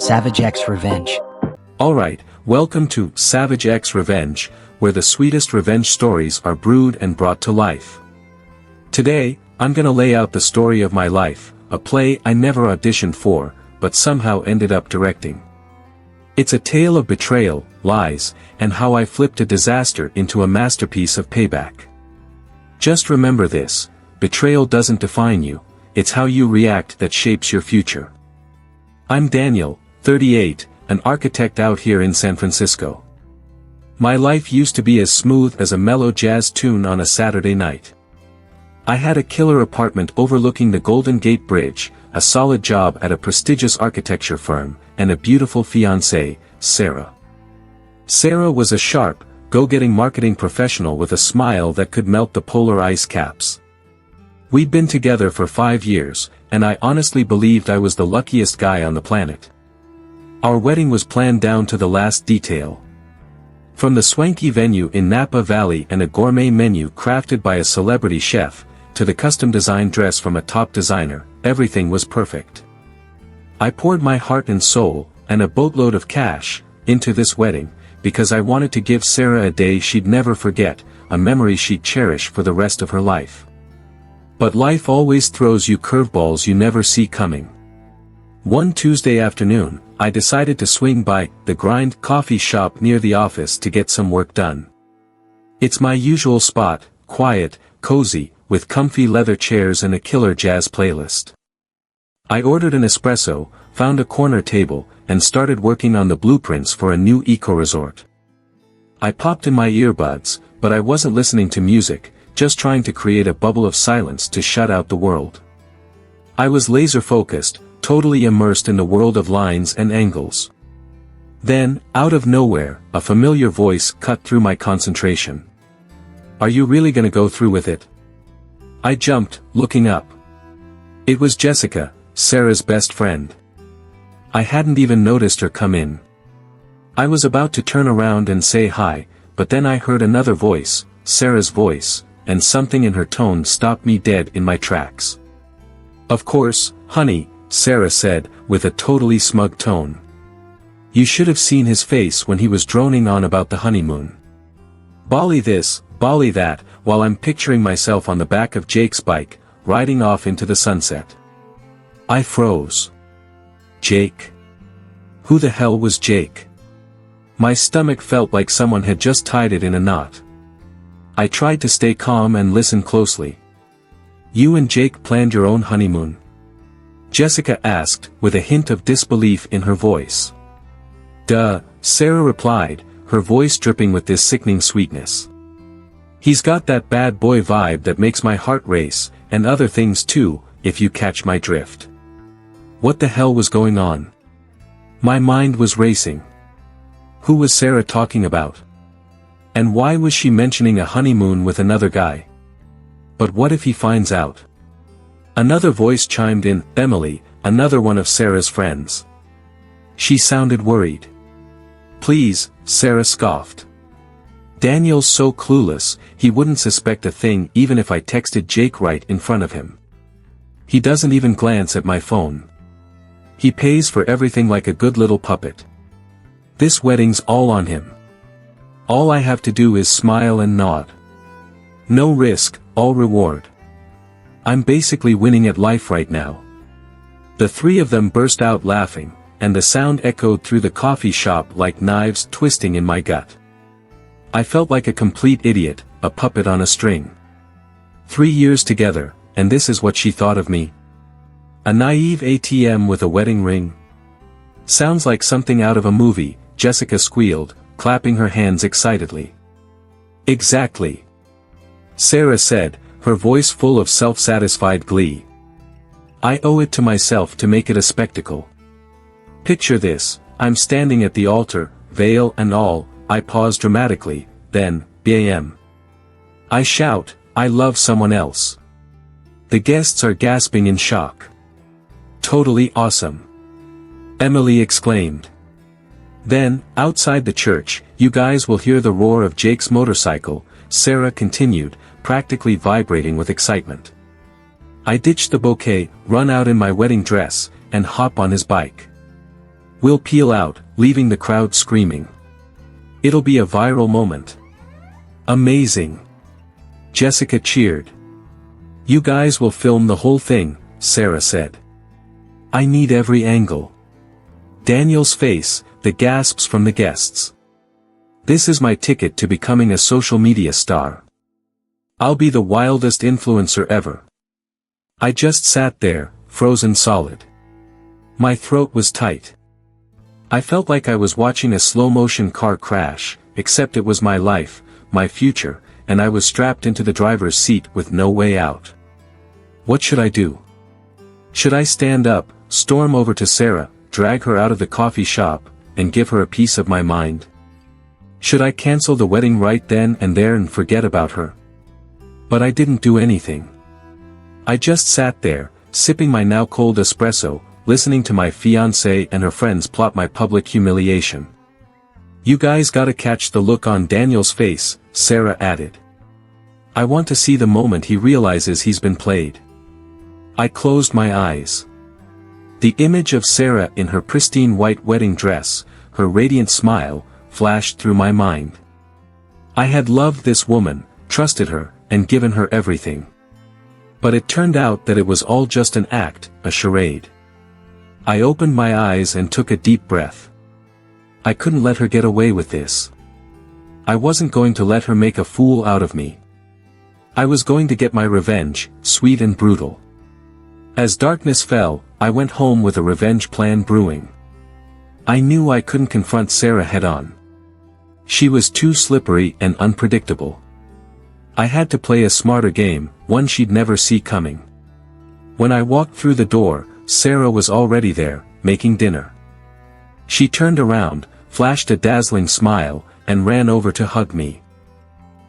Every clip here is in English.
Savage X Revenge. Alright, welcome to Savage X Revenge, where the sweetest revenge stories are brewed and brought to life. Today, I'm gonna lay out the story of my life, a play I never auditioned for, but somehow ended up directing. It's a tale of betrayal, lies, and how I flipped a disaster into a masterpiece of payback. Just remember this, betrayal doesn't define you, it's how you react that shapes your future. I'm Daniel, 38, an architect out here in San Francisco. My life used to be as smooth as a mellow jazz tune on a Saturday night. I had a killer apartment overlooking the Golden Gate Bridge, a solid job at a prestigious architecture firm, and a beautiful fiancée, Sarah. Sarah was a sharp, go-getting marketing professional with a smile that could melt the polar ice caps. We'd been together for 5 years, and I honestly believed I was the luckiest guy on the planet. Our wedding was planned down to the last detail. From the swanky venue in Napa Valley and a gourmet menu crafted by a celebrity chef, to the custom-designed dress from a top designer, everything was perfect. I poured my heart and soul, and a boatload of cash, into this wedding, because I wanted to give Sarah a day she'd never forget, a memory she'd cherish for the rest of her life. But life always throws you curveballs you never see coming. One Tuesday afternoon, I decided to swing by the Grind coffee shop near the office to get some work done. It's my usual spot, quiet, cozy, with comfy leather chairs and a killer jazz playlist. I ordered an espresso, found a corner table, and started working on the blueprints for a new eco-resort. I popped in my earbuds, but I wasn't listening to music, just trying to create a bubble of silence to shut out the world. I was laser-focused, totally immersed in the world of lines and angles. Then, out of nowhere, a familiar voice cut through my concentration. "Are you really gonna go through with it?" I jumped, looking up. It was Jessica, Sarah's best friend. I hadn't even noticed her come in. I was about to turn around and say hi, but then I heard another voice, Sarah's voice, and something in her tone stopped me dead in my tracks. "Of course, honey," Sarah said, with a totally smug tone. You should have seen his face when he was droning on about the honeymoon. Bali this, Bali that, while I'm picturing myself on the back of Jake's bike, riding off into the sunset. I froze. Jake? Who the hell was Jake? My stomach felt like someone had just tied it in a knot. I tried to stay calm and listen closely. "You and Jake planned your own honeymoon?" Jessica asked, with a hint of disbelief in her voice. "Duh," Sarah replied, her voice dripping with this sickening sweetness. "He's got that bad boy vibe that makes my heart race, and other things too, if you catch my drift." What the hell was going on? My mind was racing. Who was Sarah talking about? And why was she mentioning a honeymoon with another guy? But what if he finds out? Another voice chimed in, Emily, another one of Sarah's friends. She sounded worried. "Please," Sarah scoffed. "Daniel's so clueless, he wouldn't suspect a thing even if I texted Jake right in front of him. He doesn't even glance at my phone. He pays for everything like a good little puppet. This wedding's all on him. All I have to do is smile and nod. No risk, all reward. I'm basically winning at life right now." The three of them burst out laughing, and the sound echoed through the coffee shop like knives twisting in my gut. I felt like a complete idiot, a puppet on a string. 3 years together, and this is what she thought of me? A naive ATM with a wedding ring? Sounds like something out of a movie, Jessica squealed, clapping her hands excitedly. "Exactly," Sarah said, her voice full of self-satisfied glee. "I owe it to myself to make it a spectacle. Picture this, I'm standing at the altar, veil and all, I pause dramatically, then, bam. I shout, I love someone else. The guests are gasping in shock. Totally awesome," Emily exclaimed. "Then, outside the church, you guys will hear the roar of Jake's motorcycle," Sarah continued, practically vibrating with excitement. I ditch the bouquet, run out in my wedding dress, and hop on his bike. We'll peel out, leaving the crowd screaming. It'll be a viral moment. Amazing. Jessica cheered. You guys will film the whole thing, Sarah said. I need every angle. Daniel's face, the gasps from the guests. This is my ticket to becoming a social media star. I'll be the wildest influencer ever. I just sat there, frozen solid. My throat was tight. I felt like I was watching a slow-motion car crash, except it was my life, my future, and I was strapped into the driver's seat with no way out. What should I do? Should I stand up, storm over to Sarah, drag her out of the coffee shop, and give her a piece of my mind? Should I cancel the wedding right then and there and forget about her? But I didn't do anything. I just sat there, sipping my now cold espresso, listening to my fiancée and her friends plot my public humiliation. You guys gotta catch the look on Daniel's face, Sarah added. I want to see the moment he realizes he's been played. I closed my eyes. The image of Sarah in her pristine white wedding dress, her radiant smile, flashed through my mind. I had loved this woman, trusted her, and given her everything. But it turned out that it was all just an act, a charade. I opened my eyes and took a deep breath. I couldn't let her get away with this. I wasn't going to let her make a fool out of me. I was going to get my revenge, sweet and brutal. As darkness fell, I went home with a revenge plan brewing. I knew I couldn't confront Sarah head-on. She was too slippery and unpredictable. I had to play a smarter game, one she'd never see coming. When I walked through the door, Sarah was already there, making dinner. She turned around, flashed a dazzling smile, and ran over to hug me.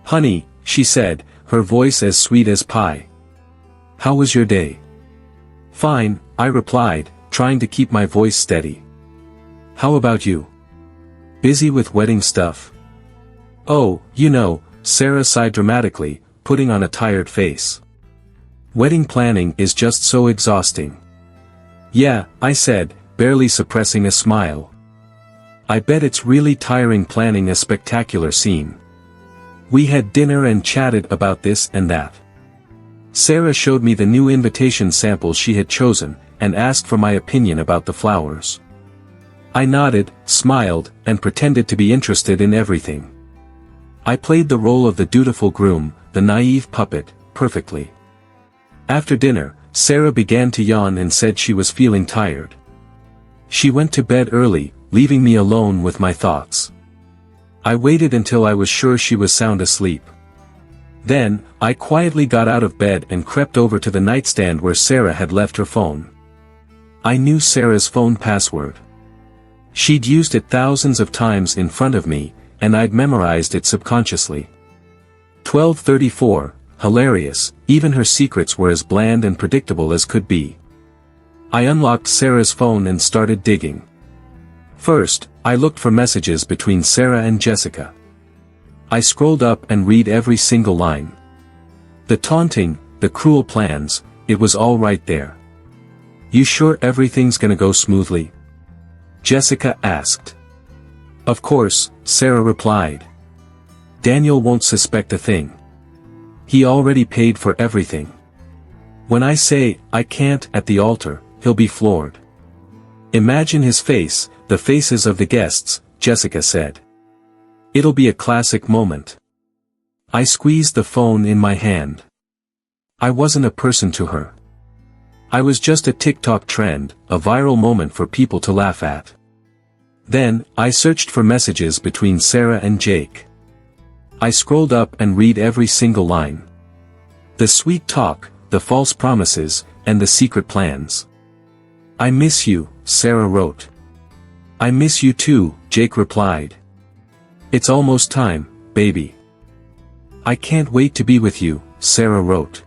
Honey, she said, her voice as sweet as pie. How was your day? Fine, I replied, trying to keep my voice steady. How about you? Busy with wedding stuff? Oh, you know, Sarah sighed dramatically, putting on a tired face. Wedding planning is just so exhausting. Yeah, I said, barely suppressing a smile. I bet it's really tiring planning a spectacular scene. We had dinner and chatted about this and that. Sarah showed me the new invitation samples she had chosen, and asked for my opinion about the flowers. I nodded, smiled, and pretended to be interested in everything. I played the role of the dutiful groom, the naive puppet, perfectly. After dinner, Sarah began to yawn and said she was feeling tired. She went to bed early, leaving me alone with my thoughts. I waited until I was sure she was sound asleep. Then, I quietly got out of bed and crept over to the nightstand where Sarah had left her phone. I knew Sarah's phone password. She'd used it thousands of times in front of me, and I'd memorized it subconsciously. 1234, hilarious, even her secrets were as bland and predictable as could be. I unlocked Sarah's phone and started digging. First, I looked for messages between Sarah and Jessica. I scrolled up and read every single line. The taunting, the cruel plans, it was all right there. You sure everything's gonna go smoothly? Jessica asked. Of course, Sarah replied. Daniel won't suspect a thing. He already paid for everything. When I say, I can't at the altar, he'll be floored. Imagine his face, the faces of the guests, Jessica said. It'll be a classic moment. I squeezed the phone in my hand. I wasn't a person to her. I was just a TikTok trend, a viral moment for people to laugh at. Then, I searched for messages between Sarah and Jake. I scrolled up and read every single line. The sweet talk, the false promises, and the secret plans. I miss you, Sarah wrote. I miss you too, Jake replied. It's almost time, baby. I can't wait to be with you, Sarah wrote.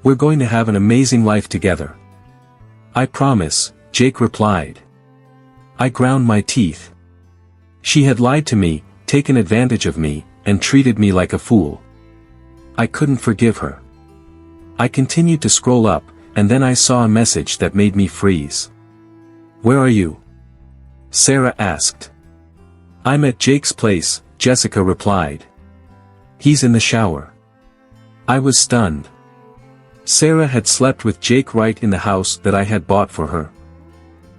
We're going to have an amazing life together. I promise, Jake replied. I ground my teeth. She had lied to me, taken advantage of me, and treated me like a fool. I couldn't forgive her. I continued to scroll up, and then I saw a message that made me freeze. Where are you? Sarah asked. "I'm at Jake's place," Jessica replied. "He's in the shower." I was stunned. Sarah had slept with Jake right in the house that I had bought for her.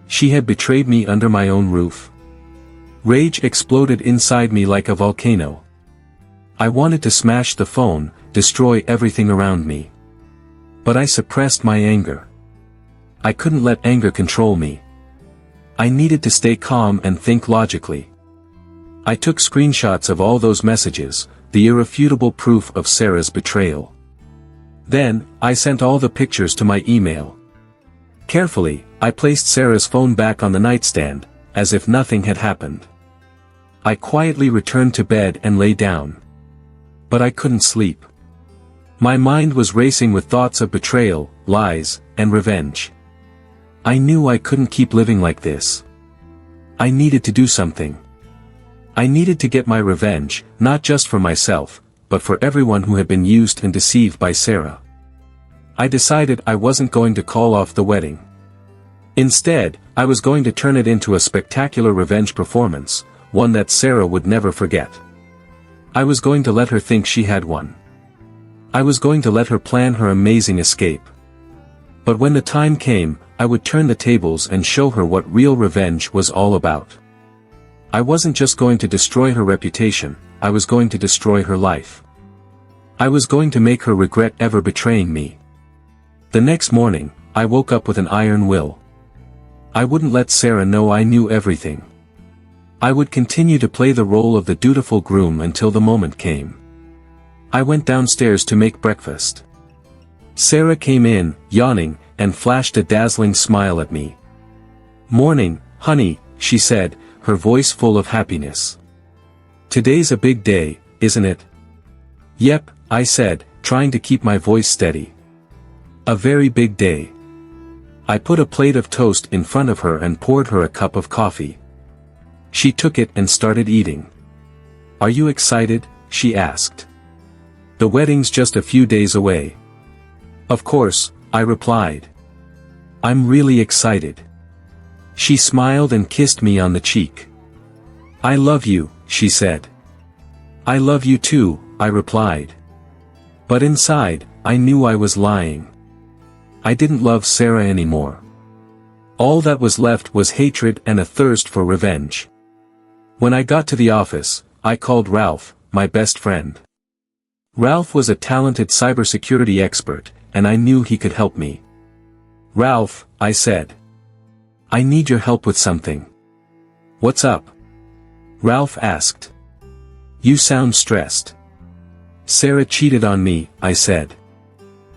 She had betrayed me under my own roof. Rage exploded inside me like a volcano. I wanted to smash the phone, destroy everything around me. But I suppressed my anger. I couldn't let anger control me. I needed to stay calm and think logically. I took screenshots of all those messages, the irrefutable proof of Sarah's betrayal. Then, I sent all the pictures to my email. Carefully, I placed Sarah's phone back on the nightstand, as if nothing had happened. I quietly returned to bed and lay down. But I couldn't sleep. My mind was racing with thoughts of betrayal, lies, and revenge. I knew I couldn't keep living like this. I needed to do something. I needed to get my revenge, not just for myself, but for everyone who had been used and deceived by Sarah. I decided I wasn't going to call off the wedding. Instead, I was going to turn it into a spectacular revenge performance, one that Sarah would never forget. I was going to let her think she had won. I was going to let her plan her amazing escape. But when the time came, I would turn the tables and show her what real revenge was all about. I wasn't just going to destroy her reputation, I was going to destroy her life. I was going to make her regret ever betraying me. The next morning, I woke up with an iron will. I wouldn't let Sarah know I knew everything. I would continue to play the role of the dutiful groom until the moment came. I went downstairs to make breakfast. Sarah came in, yawning, and flashed a dazzling smile at me. "Morning, honey," she said, her voice full of happiness. "Today's a big day, isn't it?" "Yep," I said, trying to keep my voice steady. "A very big day." I put a plate of toast in front of her and poured her a cup of coffee. She took it and started eating. "Are you excited?" she asked. "The wedding's just a few days away." "Of course," I replied. "I'm really excited." She smiled and kissed me on the cheek. "I love you," she said. "I love you too," I replied. But inside, I knew I was lying. I didn't love Sarah anymore. All that was left was hatred and a thirst for revenge. When I got to the office, I called Ralph, my best friend. Ralph was a talented cybersecurity expert, and I knew he could help me. "Ralph," I said. "I need your help with something." "What's up?" Ralph asked. "You sound stressed." "Sarah cheated on me," I said.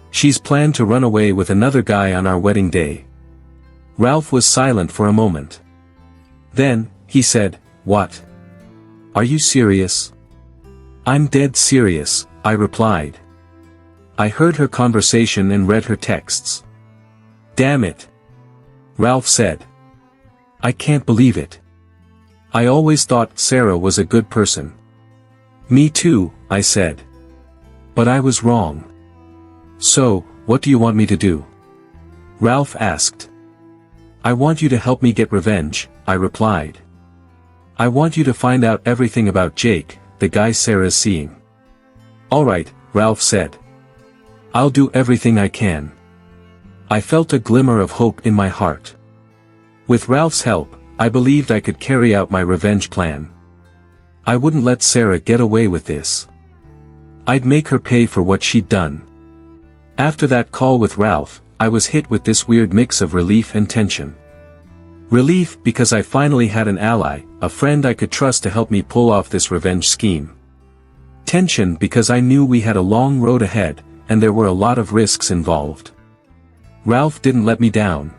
"She's planned to run away with another guy on our wedding day." Ralph was silent for a moment. Then, he said, "What? Are you serious?" "I'm dead serious," I replied. I heard her conversation and read her texts. "Damn it," Ralph said. "I can't believe it. I always thought Sarah was a good person." "Me too," I said. "But I was wrong." "So, what do you want me to do?" Ralph asked. "I want you to help me get revenge," I replied. "I want you to find out everything about Jake, the guy Sarah's seeing." "All right," Ralph said. "I'll do everything I can." I felt a glimmer of hope in my heart. With Ralph's help, I believed I could carry out my revenge plan. I wouldn't let Sarah get away with this. I'd make her pay for what she'd done. After that call with Ralph, I was hit with this weird mix of relief and tension. Relief because I finally had an ally, a friend I could trust to help me pull off this revenge scheme. Tension because I knew we had a long road ahead, and there were a lot of risks involved. Ralph didn't let me down.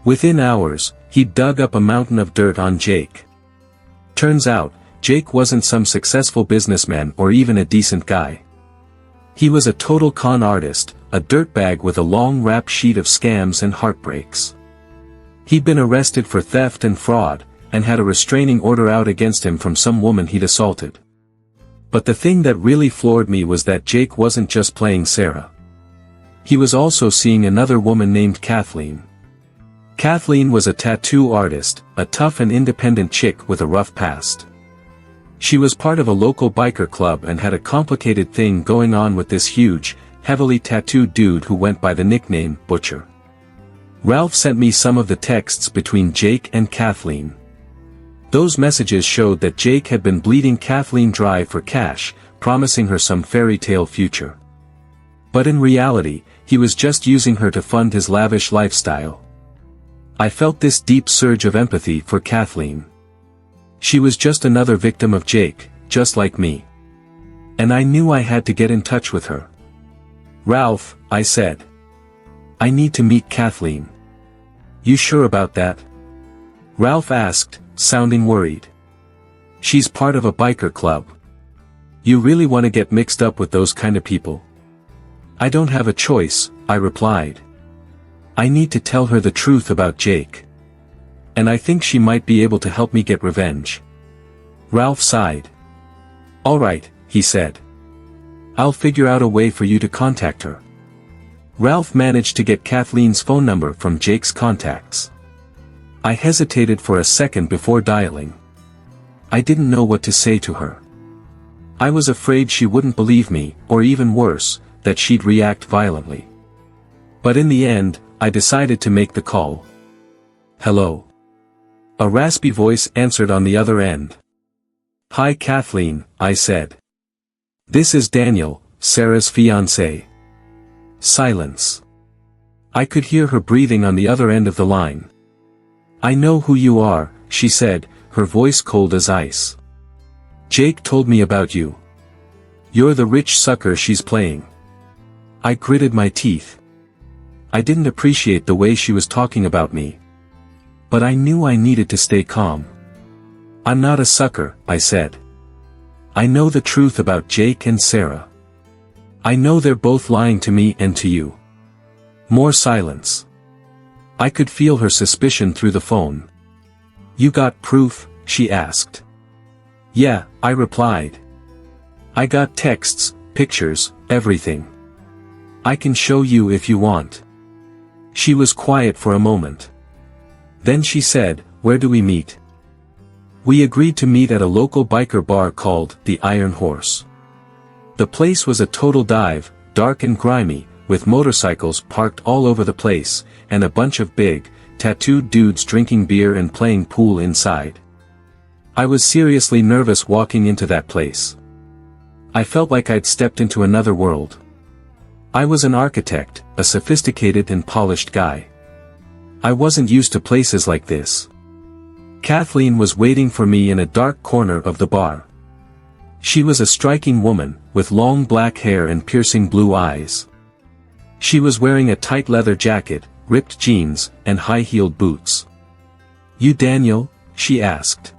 Within hours, he'd dug up a mountain of dirt on Jake. Turns out, Jake wasn't some successful businessman or even a decent guy. He was a total con artist, a dirtbag with a long rap sheet of scams and heartbreaks. He'd been arrested for theft and fraud, and had a restraining order out against him from some woman he'd assaulted. But the thing that really floored me was that Jake wasn't just playing Sarah. He was also seeing another woman named Kathleen. Kathleen was a tattoo artist, a tough and independent chick with a rough past. She was part of a local biker club and had a complicated thing going on with this huge, heavily tattooed dude who went by the nickname Butcher. Ralph sent me some of the texts between Jake and Kathleen. Those messages showed that Jake had been bleeding Kathleen dry for cash, promising her some fairy tale future. But in reality, he was just using her to fund his lavish lifestyle. I felt this deep surge of empathy for Kathleen. She was just another victim of Jake, just like me. And I knew I had to get in touch with her. "Ralph," I said. "I need to meet Kathleen." "You sure about that?" Ralph asked, sounding worried. "She's part of a biker club. You really want to get mixed up with those kind of people?" "I don't have a choice," I replied. "I need to tell her the truth about Jake. And I think she might be able to help me get revenge." Ralph sighed. "All right," he said. "I'll figure out a way for you to contact her." Ralph managed to get Kathleen's phone number from Jake's contacts. I hesitated for a second before dialing. I didn't know what to say to her. I was afraid she wouldn't believe me, or even worse, that she'd react violently. But in the end, I decided to make the call. "Hello." A raspy voice answered on the other end. "Hi Kathleen," I said. "This is Daniel, Sarah's fiancé." Silence. I could hear her breathing on the other end of the line. "I know who you are," she said, her voice cold as ice. "Jake told me about you. You're the rich sucker she's playing." I gritted my teeth. I didn't appreciate the way she was talking about me. But I knew I needed to stay calm. "I'm not a sucker," I said. "I know the truth about Jake and Sarah. I know they're both lying to me and to you." More silence. I could feel her suspicion through the phone. "You got proof?" she asked. "Yeah," I replied. "I got texts, pictures, everything. I can show you if you want." She was quiet for a moment. Then she said, "Where do we meet?" We agreed to meet at a local biker bar called the Iron Horse. The place was a total dive, dark and grimy, with motorcycles parked all over the place, and a bunch of big, tattooed dudes drinking beer and playing pool inside. I was seriously nervous walking into that place. I felt like I'd stepped into another world. I was an architect, a sophisticated and polished guy. I wasn't used to places like this. Kathleen was waiting for me in a dark corner of the bar. She was a striking woman, with long black hair and piercing blue eyes. She was wearing a tight leather jacket, ripped jeans, and high-heeled boots. "You Daniel?" she asked.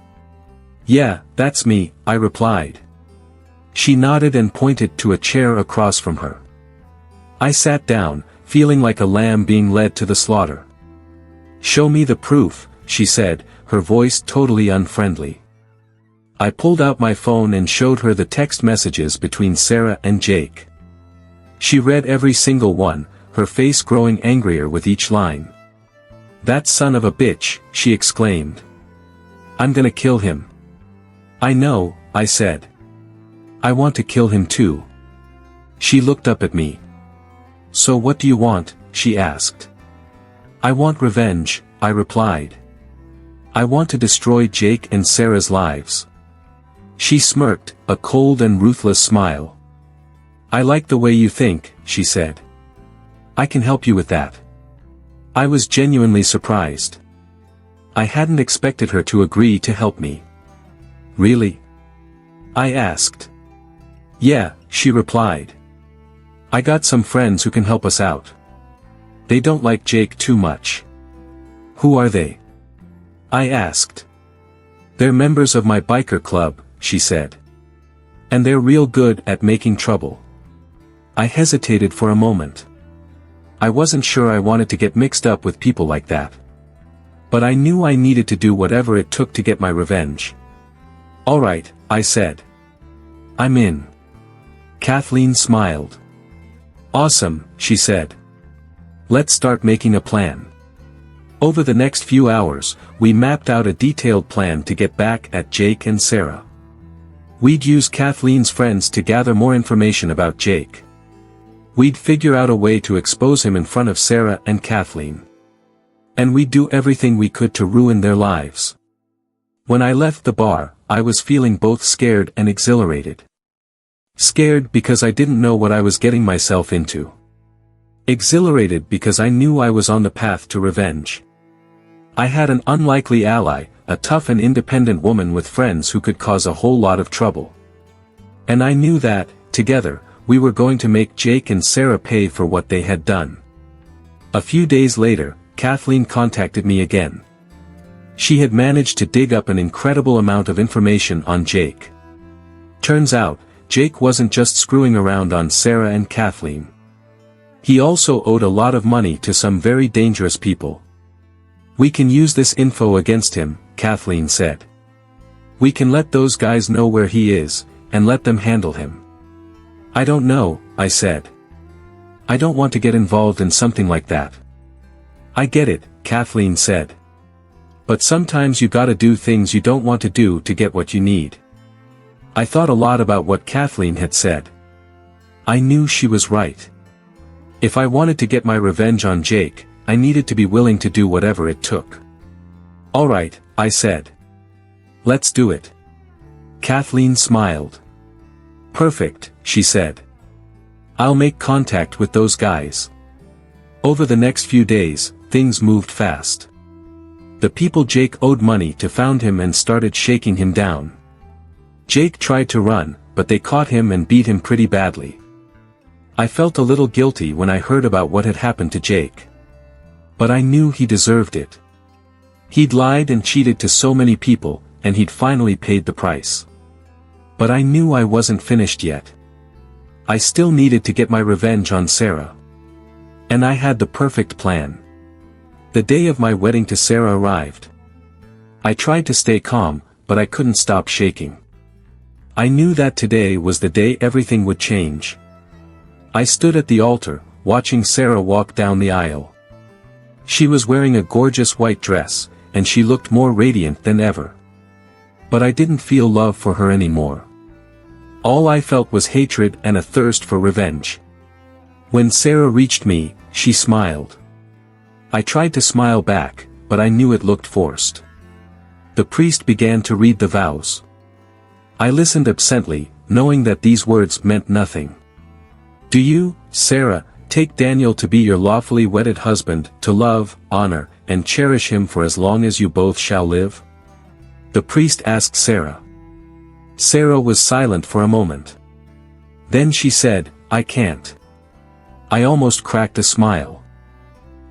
"Yeah, that's me," I replied. She nodded and pointed to a chair across from her. I sat down, feeling like a lamb being led to the slaughter. "Show me the proof," she said, her voice totally unfriendly. I pulled out my phone and showed her the text messages between Sarah and Jake. She read every single one, her face growing angrier with each line. "That son of a bitch," she exclaimed. "I'm gonna kill him." "I know," I said. "I want to kill him too." She looked up at me. "So what do you want?" she asked. "I want revenge," I replied. "I want to destroy Jake and Sarah's lives." She smirked, a cold and ruthless smile. "I like the way you think," she said. "I can help you with that." I was genuinely surprised. I hadn't expected her to agree to help me. "Really?" I asked. "Yeah," she replied. "I got some friends who can help us out. They don't like Jake too much." "Who are they?" I asked. "They're members of my biker club," she said. "And they're real good at making trouble." I hesitated for a moment. I wasn't sure I wanted to get mixed up with people like that. But I knew I needed to do whatever it took to get my revenge. "All right," I said. "I'm in." Kathleen smiled. "Awesome," she said. "Let's start making a plan." Over the next few hours, we mapped out a detailed plan to get back at Jake and Sarah. We'd use Kathleen's friends to gather more information about Jake. We'd figure out a way to expose him in front of Sarah and Kathleen. And we'd do everything we could to ruin their lives. When I left the bar, I was feeling both scared and exhilarated. Scared because I didn't know what I was getting myself into. Exhilarated because I knew I was on the path to revenge. I had an unlikely ally, a tough and independent woman with friends who could cause a whole lot of trouble. And I knew that, together, we were going to make Jake and Sarah pay for what they had done. A few days later, Kathleen contacted me again. She had managed to dig up an incredible amount of information on Jake. Turns out, Jake wasn't just screwing around on Sarah and Kathleen. He also owed a lot of money to some very dangerous people. "We can use this info against him," Kathleen said. "We can let those guys know where he is, and let them handle him." "I don't know," I said. "I don't want to get involved in something like that." "I get it," Kathleen said. "But sometimes you gotta do things you don't want to do to get what you need." I thought a lot about what Kathleen had said. I knew she was right. If I wanted to get my revenge on Jake, I needed to be willing to do whatever it took. "All right," I said. "Let's do it." Kathleen smiled. "Perfect," she said. "I'll make contact with those guys." Over the next few days, things moved fast. The people Jake owed money to found him and started shaking him down. Jake tried to run, but they caught him and beat him pretty badly. I felt a little guilty when I heard about what had happened to Jake. But I knew he deserved it. He'd lied and cheated to so many people, and he'd finally paid the price. But I knew I wasn't finished yet. I still needed to get my revenge on Sarah. And I had the perfect plan. The day of my wedding to Sarah arrived. I tried to stay calm, but I couldn't stop shaking. I knew that today was the day everything would change. I stood at the altar, watching Sarah walk down the aisle. She was wearing a gorgeous white dress, and she looked more radiant than ever. But I didn't feel love for her anymore. All I felt was hatred and a thirst for revenge. When Sarah reached me, she smiled. I tried to smile back, but I knew it looked forced. The priest began to read the vows. I listened absently, knowing that these words meant nothing. "Do you, Sarah, take Daniel to be your lawfully wedded husband, to love, honor, and cherish him for as long as you both shall live?" The priest asked Sarah. Sarah was silent for a moment. Then she said, "I can't." I almost cracked a smile.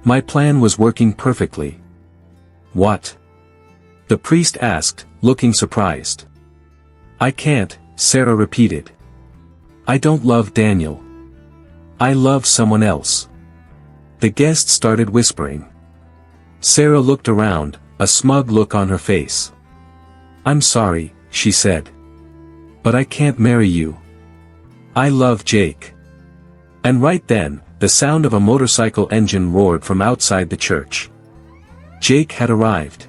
My plan was working perfectly. "What?" the priest asked, looking surprised. "I can't," Sarah repeated. "I don't love Daniel. I love someone else." The guests started whispering. Sarah looked around, a smug look on her face. "I'm sorry," she said. "But I can't marry you. I love Jake." And right then, the sound of a motorcycle engine roared from outside the church. Jake had arrived.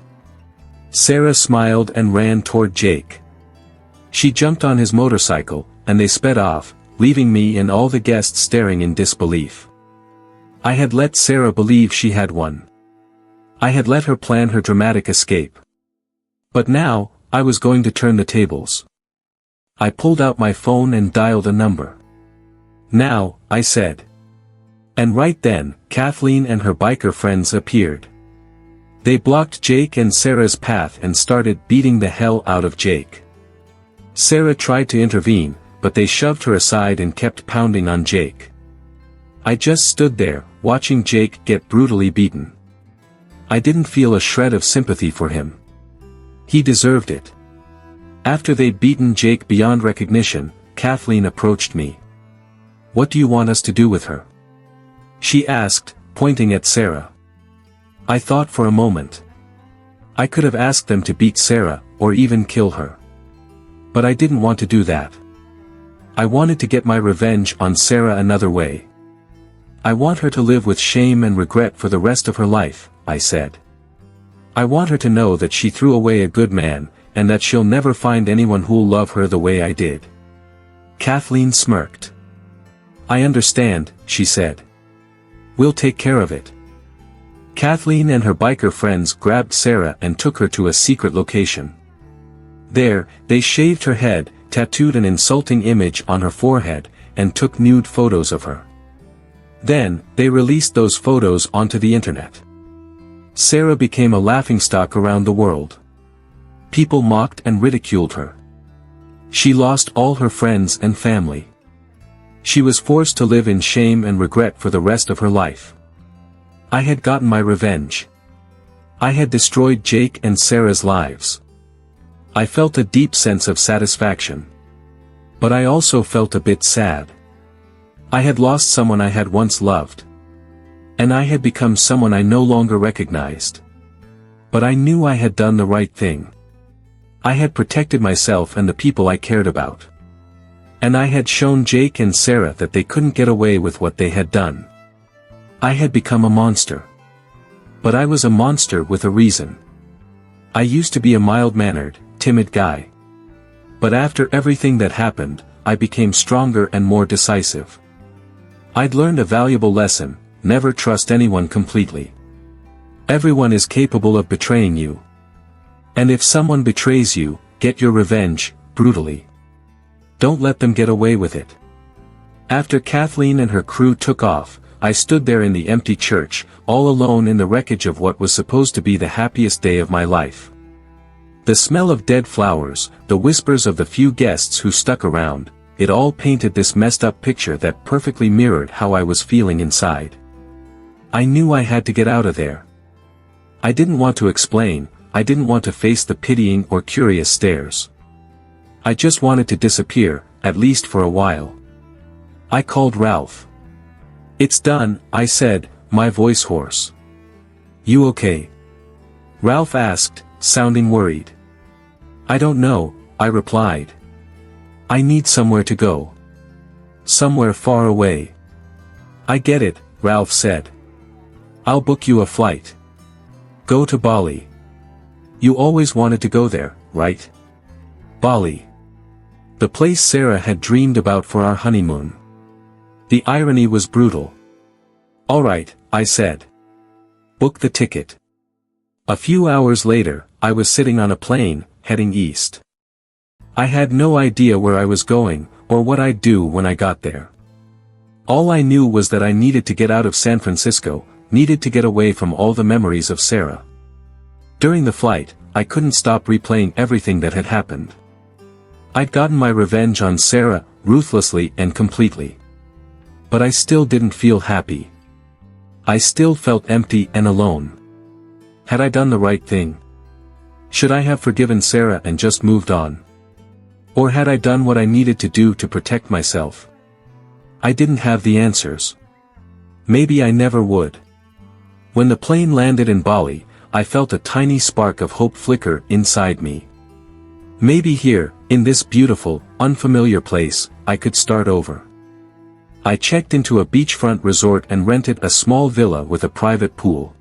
Sarah smiled and ran toward Jake. She jumped on his motorcycle, and they sped off, leaving me and all the guests staring in disbelief. I had let Sarah believe she had won. I had let her plan her dramatic escape. But now, I was going to turn the tables. I pulled out my phone and dialed a number. "Now," I said. And right then, Kathleen and her biker friends appeared. They blocked Jake and Sarah's path and started beating the hell out of Jake. Sarah tried to intervene, but they shoved her aside and kept pounding on Jake. I just stood there, watching Jake get brutally beaten. I didn't feel a shred of sympathy for him. He deserved it. After they'd beaten Jake beyond recognition, Kathleen approached me. "What do you want us to do with her?" she asked, pointing at Sarah. I thought for a moment. I could have asked them to beat Sarah, or even kill her. But I didn't want to do that. I wanted to get my revenge on Sarah another way. "I want her to live with shame and regret for the rest of her life," I said. I want her to know that she threw away a good man, and that she'll never find anyone who'll love her the way I did." Kathleen smirked. "I understand," she said. "We'll take care of it." Kathleen and her biker friends grabbed Sarah and took her to a secret location. There, they shaved her head, tattooed an insulting image on her forehead, and took nude photos of her. Then, they released those photos onto the internet. Sarah became a laughingstock around the world. People mocked and ridiculed her. She lost all her friends and family. She was forced to live in shame and regret for the rest of her life. I had gotten my revenge. I had destroyed Jake and Sarah's lives. I felt a deep sense of satisfaction. But I also felt a bit sad. I had lost someone I had once loved. And I had become someone I no longer recognized. But I knew I had done the right thing. I had protected myself and the people I cared about. And I had shown Jake and Sarah that they couldn't get away with what they had done. I had become a monster. But I was a monster with a reason. I used to be a mild-mannered, timid guy. But after everything that happened, I became stronger and more decisive. I'd learned a valuable lesson: never trust anyone completely. Everyone is capable of betraying you. And if someone betrays you, get your revenge, brutally. Don't let them get away with it. After Kathleen and her crew took off, I stood there in the empty church, all alone in the wreckage of what was supposed to be the happiest day of my life. The smell of dead flowers, the whispers of the few guests who stuck around, it all painted this messed up picture that perfectly mirrored how I was feeling inside. I knew I had to get out of there. I didn't want to explain, I didn't want to face the pitying or curious stares. I just wanted to disappear, at least for a while. I called Ralph. "It's done," I said, my voice hoarse. "You okay?" Ralph asked, sounding worried. "I don't know," I replied. "I need somewhere to go. Somewhere far away." "I get it," Ralph said. "I'll book you a flight. Go to Bali. You always wanted to go there, right?" Bali. The place Sarah had dreamed about for our honeymoon. The irony was brutal. "All right," I said. "Book the ticket." A few hours later, I was sitting on a plane, heading east. I had no idea where I was going, or what I'd do when I got there. All I knew was that I needed to get out of San Francisco, needed to get away from all the memories of Sarah. During the flight, I couldn't stop replaying everything that had happened. I'd gotten my revenge on Sarah, ruthlessly and completely. But I still didn't feel happy. I still felt empty and alone. Had I done the right thing? Should I have forgiven Sarah and just moved on? Or had I done what I needed to do to protect myself? I didn't have the answers. Maybe I never would. When the plane landed in Bali, I felt a tiny spark of hope flicker inside me. Maybe here, in this beautiful, unfamiliar place, I could start over. I checked into a beachfront resort and rented a small villa with a private pool.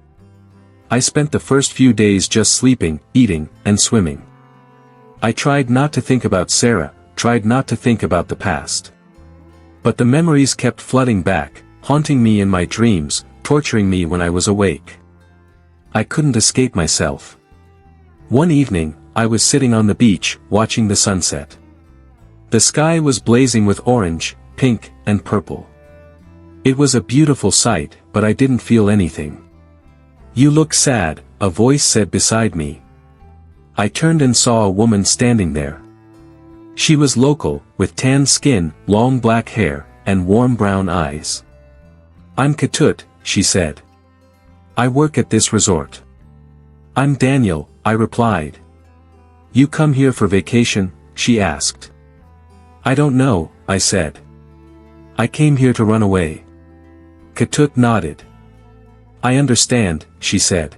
I spent the first few days just sleeping, eating, and swimming. I tried not to think about Sarah, tried not to think about the past. But the memories kept flooding back, haunting me in my dreams, torturing me when I was awake. I couldn't escape myself. One evening, I was sitting on the beach, watching the sunset. The sky was blazing with orange, pink, and purple. It was a beautiful sight, but I didn't feel anything. "You look sad," a voice said beside me. I turned and saw a woman standing there. She was local, with tan skin, long black hair, and warm brown eyes. "I'm Ketut," she said. "I work at this resort." "I'm Daniel," I replied. "You come here for vacation?" she asked. "I don't know," I said. "I came here to run away." Ketut nodded. "I understand," she said.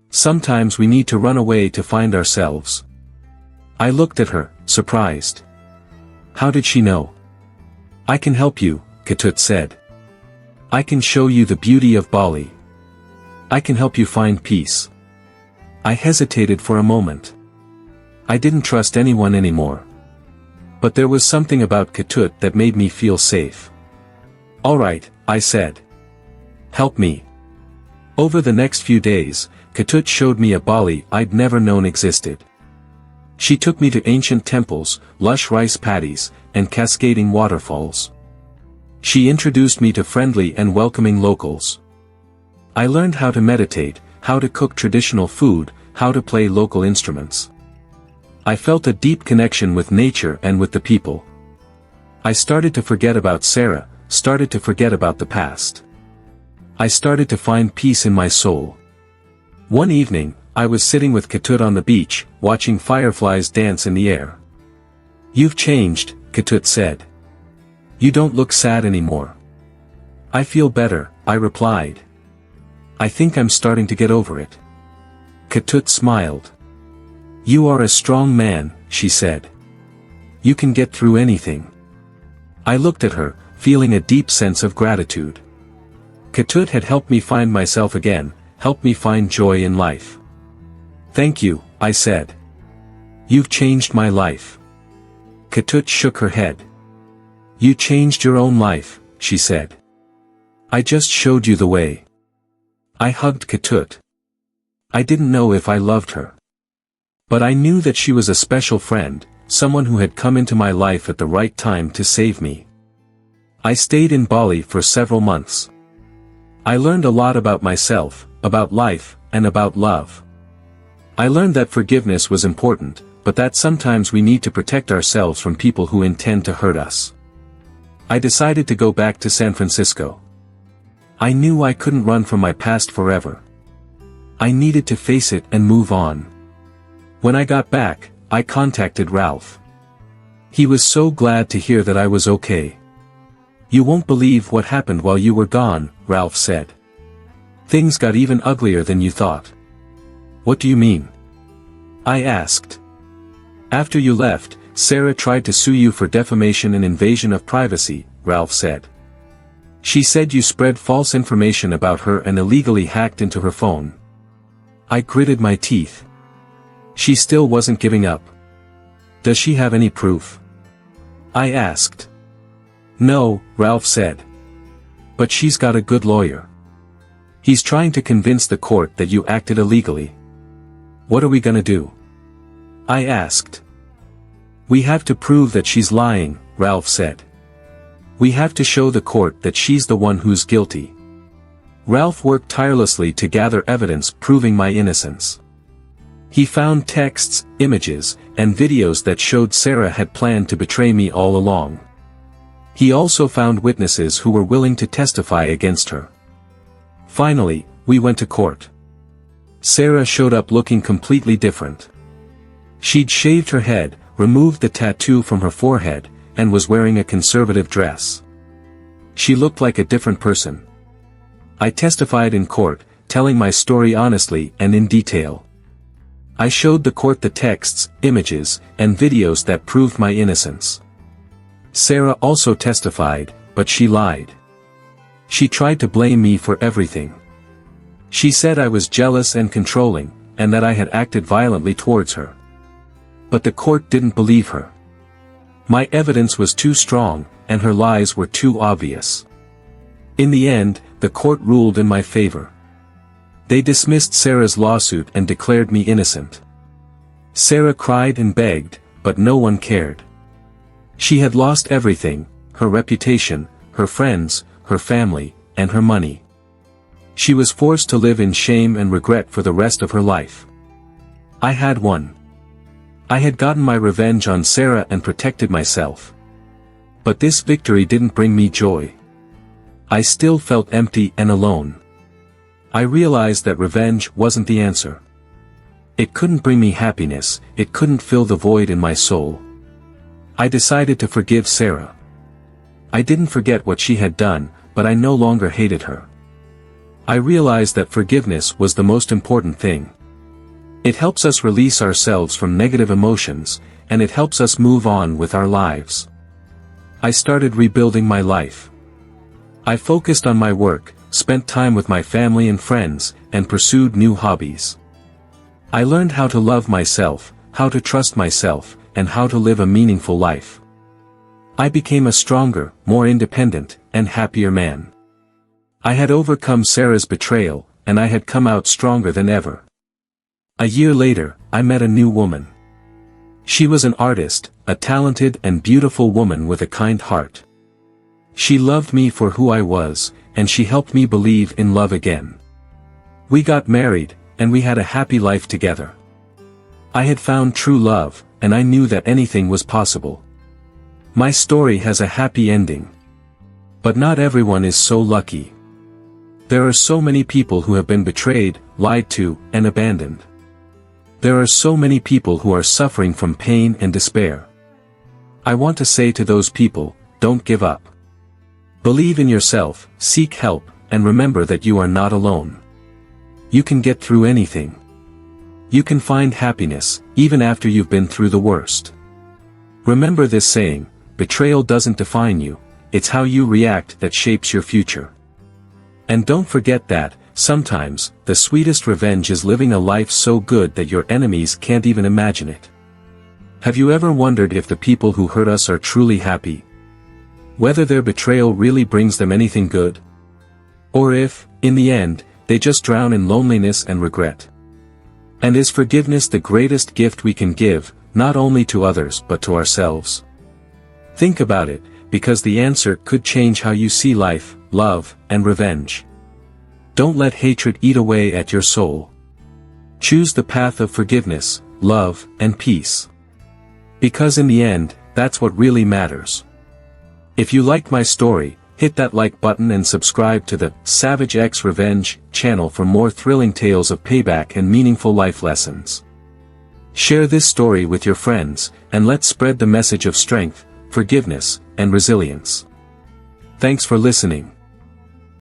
"Sometimes we need to run away to find ourselves." I looked at her, surprised. How did she know? "I can help you," Ketut said. "I can show you the beauty of Bali. I can help you find peace. I hesitated for a moment. I didn't trust anyone anymore. But there was something about Ketut that made me feel safe. "All right," I said. "Help me." Over the next few days, Ketut showed me a Bali I'd never known existed. She took me to ancient temples, lush rice paddies, and cascading waterfalls. She introduced me to friendly and welcoming locals. I learned how to meditate, how to cook traditional food, how to play local instruments. I felt a deep connection with nature and with the people. I started to forget about Sarah, started to forget about the past. I started to find peace in my soul. One evening, I was sitting with Ketut on the beach, watching fireflies dance in the air. "You've changed," Ketut said. "You don't look sad anymore." "I feel better," I replied. "I think I'm starting to get over it." Ketut smiled. "You are a strong man," she said. "You can get through anything." I looked at her, feeling a deep sense of gratitude. Ketut had helped me find myself again, helped me find joy in life. "Thank you," I said. "You've changed my life." Ketut shook her head. "You changed your own life," she said. "I just showed you the way." I hugged Ketut. I didn't know if I loved her. But I knew that she was a special friend, someone who had come into my life at the right time to save me. I stayed in Bali for several months. I learned a lot about myself, about life, and about love. I learned that forgiveness was important, but that sometimes we need to protect ourselves from people who intend to hurt us. I decided to go back to San Francisco. I knew I couldn't run from my past forever. I needed to face it and move on. When I got back, I contacted Ralph. He was so glad to hear that I was okay. "You won't believe what happened while you were gone," Ralph said. "Things got even uglier than you thought." "What do you mean?" I asked. "After you left, Sarah tried to sue you for defamation and invasion of privacy," Ralph said. "She said you spread false information about her and illegally hacked into her phone." I gritted my teeth. She still wasn't giving up. "Does she have any proof?" I asked. "No," Ralph said. "But she's got a good lawyer. He's trying to convince the court that you acted illegally." "What are we gonna do?" I asked. "We have to prove that she's lying," Ralph said. "We have to show the court that she's the one who's guilty." Ralph worked tirelessly to gather evidence proving my innocence. He found texts, images, and videos that showed Sarah had planned to betray me all along. He also found witnesses who were willing to testify against her. Finally, we went to court. Sarah showed up looking completely different. She'd shaved her head, removed the tattoo from her forehead, and was wearing a conservative dress. She looked like a different person. I testified in court, telling my story honestly and in detail. I showed the court the texts, images, and videos that proved my innocence. Sarah also testified, but she lied. She tried to blame me for everything. She said I was jealous and controlling, and that I had acted violently towards her. But the court didn't believe her. My evidence was too strong, and her lies were too obvious. In the end, the court ruled in my favor. They dismissed Sarah's lawsuit and declared me innocent. Sarah cried and begged, but no one cared. She had lost everything, her reputation, her friends, her family, and her money. She was forced to live in shame and regret for the rest of her life. I had won. I had gotten my revenge on Sarah and protected myself. But this victory didn't bring me joy. I still felt empty and alone. I realized that revenge wasn't the answer. It couldn't bring me happiness, it couldn't fill the void in my soul. I decided to forgive Sarah. I didn't forget what she had done, but I no longer hated her. I realized that forgiveness was the most important thing. It helps us release ourselves from negative emotions, and it helps us move on with our lives. I started rebuilding my life. I focused on my work, spent time with my family and friends, and pursued new hobbies. I learned how to love myself, how to trust myself, and how to live a meaningful life. I became a stronger, more independent, and happier man. I had overcome Sarah's betrayal, and I had come out stronger than ever. A year later, I met a new woman. She was an artist, a talented and beautiful woman with a kind heart. She loved me for who I was, and she helped me believe in love again. We got married, and we had a happy life together. I had found true love, and I knew that anything was possible. My story has a happy ending. But not everyone is so lucky. There are so many people who have been betrayed, lied to, and abandoned. There are so many people who are suffering from pain and despair. I want to say to those people, don't give up. Believe in yourself, seek help, and remember that you are not alone. You can get through anything. You can find happiness, even after you've been through the worst. Remember this saying, betrayal doesn't define you, it's how you react that shapes your future. And don't forget that, sometimes, the sweetest revenge is living a life so good that your enemies can't even imagine it. Have you ever wondered if the people who hurt us are truly happy? Whether their betrayal really brings them anything good? Or if, in the end, they just drown in loneliness and regret? And is forgiveness the greatest gift we can give, not only to others but to ourselves? Think about it, because the answer could change how you see life, love, and revenge. Don't let hatred eat away at your soul. Choose the path of forgiveness, love, and peace. Because in the end, that's what really matters. If you liked my story, hit that like button and subscribe to the Savage X Revenge channel for more thrilling tales of payback and meaningful life lessons. Share this story with your friends, and let's spread the message of strength, forgiveness, and resilience. Thanks for listening.